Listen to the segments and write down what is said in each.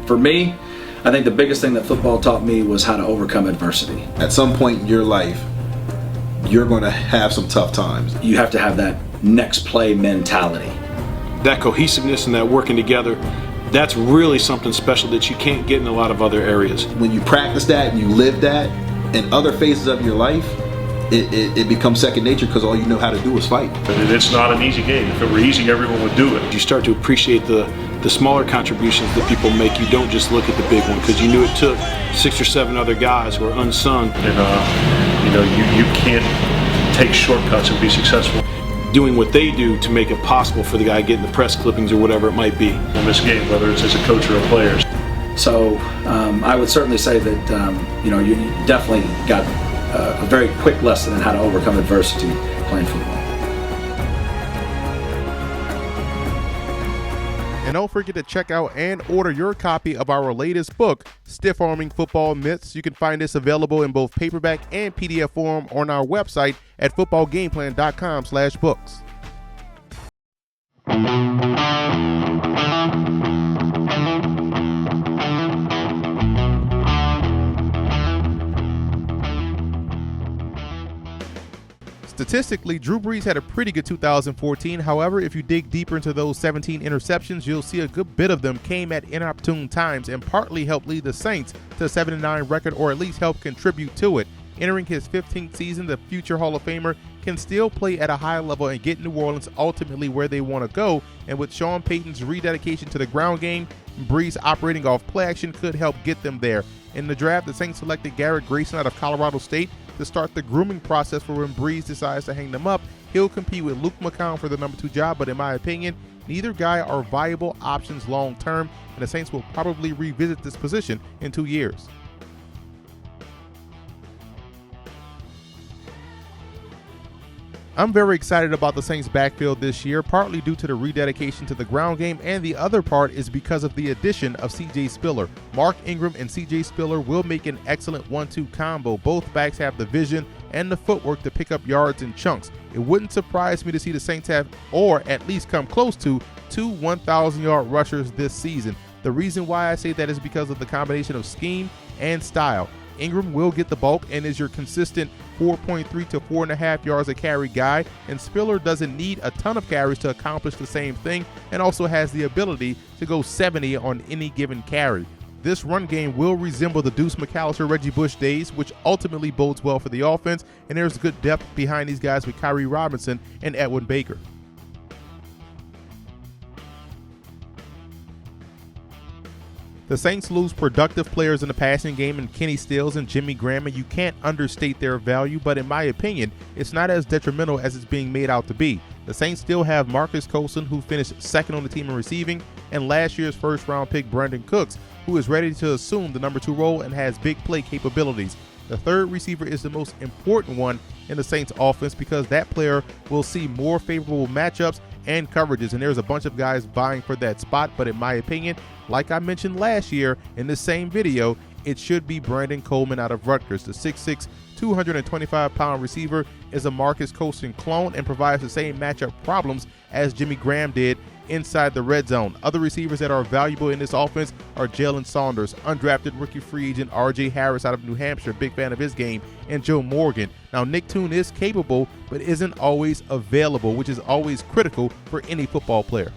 For me, I think the biggest thing that football taught me was how to overcome adversity. At some point in your life, you're going to have some tough times. You have to have that next play mentality. That cohesiveness and that working together, that's really something special that you can't get in a lot of other areas. When you practice that and you live that in other phases of your life, it becomes second nature because all you know how to do is fight. It's not an easy game. If it were easy, everyone would do it. You start to appreciate the smaller contributions that people make. You don't just look at the big one because you knew it took 6 or 7 other guys who are unsung. And you can't take shortcuts and be successful. Doing what they do to make it possible for the guy getting the press clippings or whatever it might be. In this game, whether it's as a coach or a player. So I would certainly say that you definitely got a very quick lesson in how to overcome adversity playing football. And don't forget to check out and order your copy of our latest book, Stiff Arming Football Myths. You can find this available in both paperback and PDF form on our website at footballgameplan.com/books. Statistically, Drew Brees had a pretty good 2014. However, if you dig deeper into those 17 interceptions, you'll see a good bit of them came at inopportune times and partly helped lead the Saints to a 7-9 record, or at least help contribute to it. Entering his 15th season, the future Hall of Famer can still play at a high level and get New Orleans ultimately where they want to go. And with Sean Payton's rededication to the ground game, Brees operating off play action could help get them there. In the draft, the Saints selected Garrett Grayson out of Colorado State to start the grooming process for when Brees decides to hang them up. He'll compete with Luke McCown for the number 2 job, but in my opinion, neither guy are viable options long term, and the Saints will probably revisit this position in 2 years. I'm very excited about the Saints backfield this year, partly due to the rededication to the ground game, and the other part is because of the addition of C.J. Spiller. Mark Ingram and C.J. Spiller will make an excellent 1-2 combo. Both backs have the vision and the footwork to pick up yards in chunks. It wouldn't surprise me to see the Saints have, or at least come close to, 2 1,000-yard rushers this season. The reason why I say that is because of the combination of scheme and style. Ingram will get the bulk and is your consistent 4.3 to 4.5 yards a carry guy, and Spiller doesn't need a ton of carries to accomplish the same thing, and also has the ability to go 70 on any given carry. This run game will resemble the Deuce McAllister, Reggie Bush days, which ultimately bodes well for the offense, and there's good depth behind these guys with Kyrie Robinson and Edwin Baker. The Saints lose productive players in the passing game in Kenny Stills and Jimmy Graham, and you can't understate their value, but in my opinion, it's not as detrimental as it's being made out to be. The Saints still have Marcus Colson, who finished second on the team in receiving, and last year's first-round pick Brandon Cooks, who is ready to assume the number 2 role and has big play capabilities. The third receiver is the most important one in the Saints offense because that player will see more favorable matchups and coverages, and there's a bunch of guys vying for that spot, but in my opinion, like I mentioned last year in this same video, it should be Brandon Coleman out of Rutgers. The 6'6", 225-pound receiver is a Marcus Colson clone and provides the same matchup problems as Jimmy Graham did inside the red zone. Other receivers that are valuable in this offense are Jalen Saunders, undrafted rookie free agent R.J. Harris out of New Hampshire, big fan of his game, and Joe Morgan. Now, Nick Toon is capable, but isn't always available, which is always critical for any football player.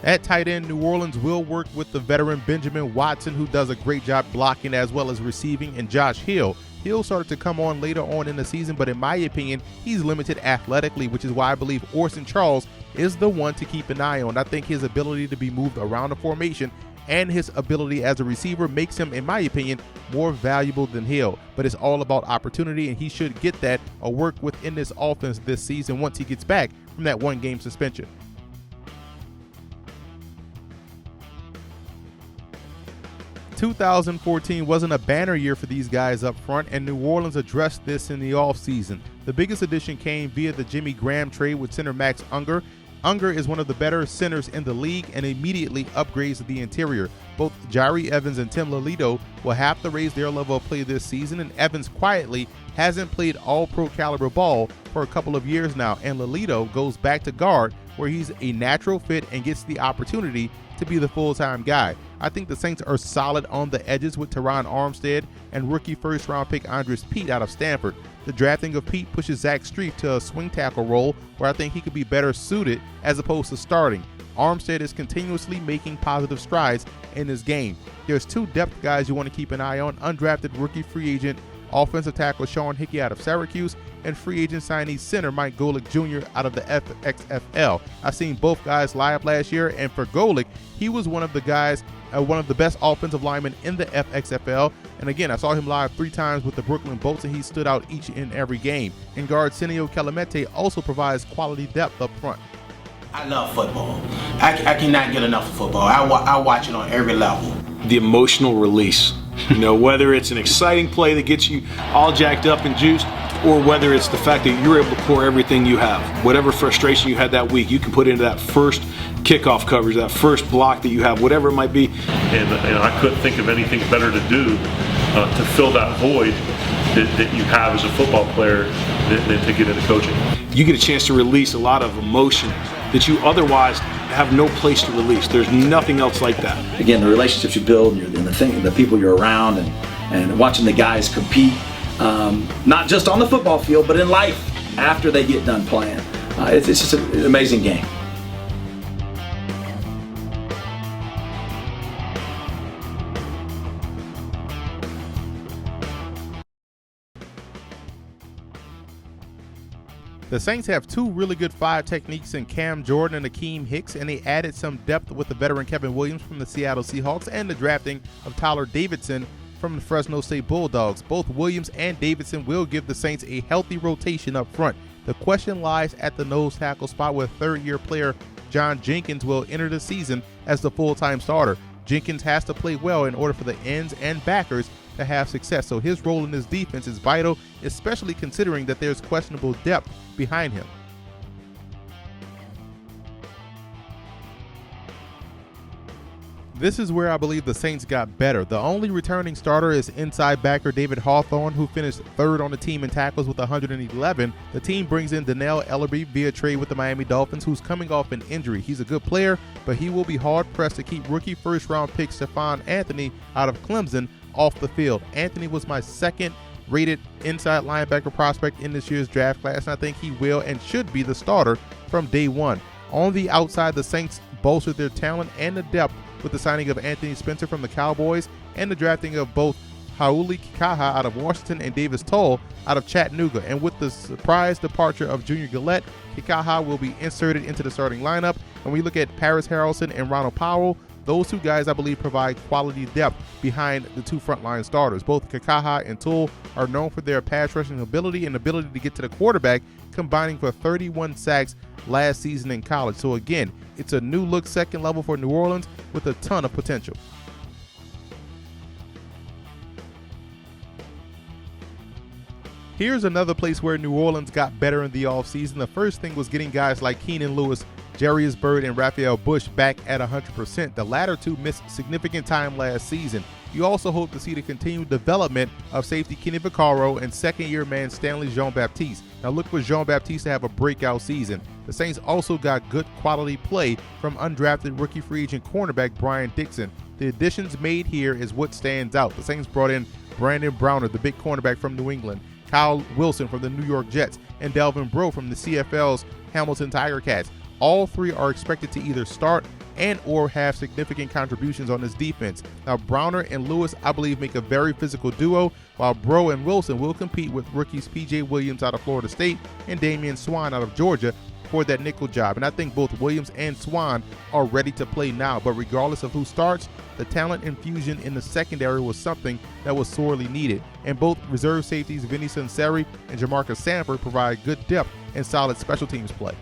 At tight end, New Orleans will work with the veteran Benjamin Watson, who does a great job blocking as well as receiving, and Josh Hill. Hill started to come on later on in the season, but in my opinion, he's limited athletically, which is why I believe Orson Charles is the one to keep an eye on. I think his ability to be moved around the formation and his ability as a receiver makes him, in my opinion, more valuable than Hill. But it's all about opportunity, and he should get that or work within this offense this season once he gets back from that 1-game suspension. "2014 wasn't a banner year for these guys up front, and New Orleans addressed this in the offseason. The biggest addition came via the Jimmy Graham trade with center Max Unger. Unger is one of the better centers in the league and immediately upgrades the interior. Both Jyrie Evans and Tim Lelito will have to raise their level of play this season, and Evans quietly hasn't played all-pro caliber ball for a couple of years now, and Lelito goes back to guard where he's a natural fit and gets the opportunity to be the full-time guy. I think the Saints are solid on the edges with Teron Armstead and rookie first-round pick Andres Pete out of Stanford. The drafting of Pete pushes Zach Strief to a swing tackle role where I think he could be better suited as opposed to starting. Armstead is continuously making positive strides in his game. There's 2 depth guys you want to keep an eye on: undrafted rookie free agent offensive tackle Sean Hickey out of Syracuse, and free agent signee center Mike Golick Jr. out of the FXFL. I've seen both guys live last year, and for Golick, he was one of the guys, one of the best offensive linemen in the FXFL. And again, I saw him live 3 times with the Brooklyn Bolts, and he stood out each and every game. And guard Senio Calamete also provides quality depth up front. I love football. I cannot get enough of football. I watch it on every level. The emotional release. Whether it's an exciting play that gets you all jacked up and juiced, or whether it's the fact that you're able to pour everything you have. Whatever frustration you had that week, you can put into that first kickoff coverage, that first block that you have, whatever it might be. And I couldn't think of anything better to do to fill that void that you have as a football player than to get into coaching. You get a chance to release a lot of emotion that you otherwise have no place to release. There's nothing else like that. Again, the relationships you build and the people you're around, and watching the guys compete, not just on the football field, but in life after they get done playing. It's just an amazing game. The Saints have 2 really good 5 techniques in Cam Jordan and Akeem Hicks, and they added some depth with the veteran Kevin Williams from the Seattle Seahawks and the drafting of Tyler Davidson from the Fresno State Bulldogs. Both Williams and Davidson will give the Saints a healthy rotation up front. The question lies at the nose tackle spot, where 3rd-year player John Jenkins will enter the season as the full-time starter. Jenkins has to play well in order for the ends and backers to have success, so his role in this defense is vital, especially considering that there's questionable depth behind him. This is where I believe the Saints got better. The only returning starter is inside backer David Hawthorne, who finished 3rd on the team in tackles with 111. The team brings in Donnell Ellerbe via trade with the Miami Dolphins, who's coming off an injury. He's a good player, but he will be hard-pressed to keep rookie first-round pick Stephon Anthony out of Clemson off the field. Anthony was my 2nd-rated inside linebacker prospect in this year's draft class, and I think he will and should be the starter from day one. On the outside, the Saints bolstered their talent and the depth with the signing of Anthony Spencer from the Cowboys and the drafting of both Hau'oli Kikaha out of Washington and Davis Toll out of Chattanooga. And with the surprise departure of Junior Gillette, Kikaha will be inserted into the starting lineup. And we look at Paris Harrelson and Ronald Powell. Those 2 guys, I believe, provide quality depth behind the 2 frontline starters. Both Kikaha and Toole are known for their pass rushing ability and ability to get to the quarterback, combining for 31 sacks last season in college. So again, it's a new look 2nd level for New Orleans with a ton of potential. Here's another place where New Orleans got better in the offseason. The first thing was getting guys like Keenan Lewis, Jarius Byrd, and Raphael Bush back at 100%. The latter 2 missed significant time last season. You also hope to see the continued development of safety Kenny Vaccaro and 2nd-year man Stanley Jean-Baptiste. Now look for Jean-Baptiste to have a breakout season. The Saints also got good quality play from undrafted rookie free agent cornerback Brian Dixon. The additions made here is what stands out. The Saints brought in Brandon Browner, the big cornerback from New England, Kyle Wilson from the New York Jets, and Delvin Breaux from the CFL's Hamilton Tiger Cats. All 3 are expected to either start and or have significant contributions on this defense. Now, Browner and Lewis, I believe, make a very physical duo, while Breaux and Wilson will compete with rookies P.J. Williams out of Florida State and Damian Swan out of Georgia for that nickel job. And I think both Williams and Swan are ready to play now. But regardless of who starts, the talent infusion in the secondary was something that was sorely needed. And both reserve safeties Vinny Sunseri and Jamarcus Sanford provide good depth and solid special teams play.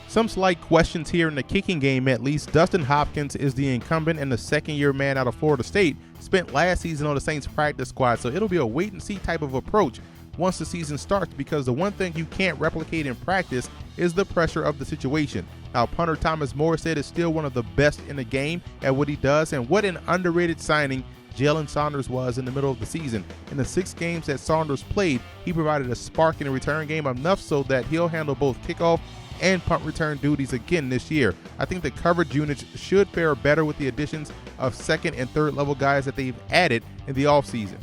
Some slight questions here in the kicking game at least. Dustin Hopkins is the incumbent and the 2nd-year man out of Florida State. Spent last season on the Saints practice squad, so it'll be a wait-and-see type of approach once the season starts, because the one thing you can't replicate in practice is the pressure of the situation. Now, punter Thomas Morstead is still one of the best in the game at what he does, and what an underrated signing Jalen Saunders was in the middle of the season. In the 6 games that Saunders played, he provided a spark in the return game, enough so that he'll handle both kickoff and punt return duties again this year. I think the coverage units should fare better with the additions of second and third level guys that they've added in the offseason.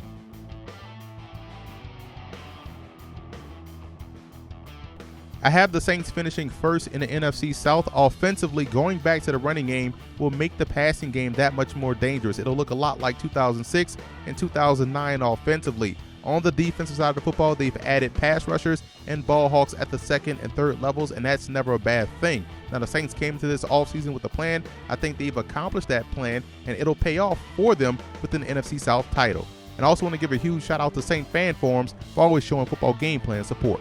I have the Saints finishing first in the NFC South. Offensively, going back to the running game will make the passing game that much more dangerous. It'll look a lot like 2006 and 2009 offensively. On the defensive side of the football, they've added pass rushers and ball hawks at the second and third levels, and that's never a bad thing. Now, the Saints came into this offseason with a plan. I think they've accomplished that plan, and it'll pay off for them with an NFC South title. And I also want to give a huge shout out to Saint fan forums for always showing football game plan support.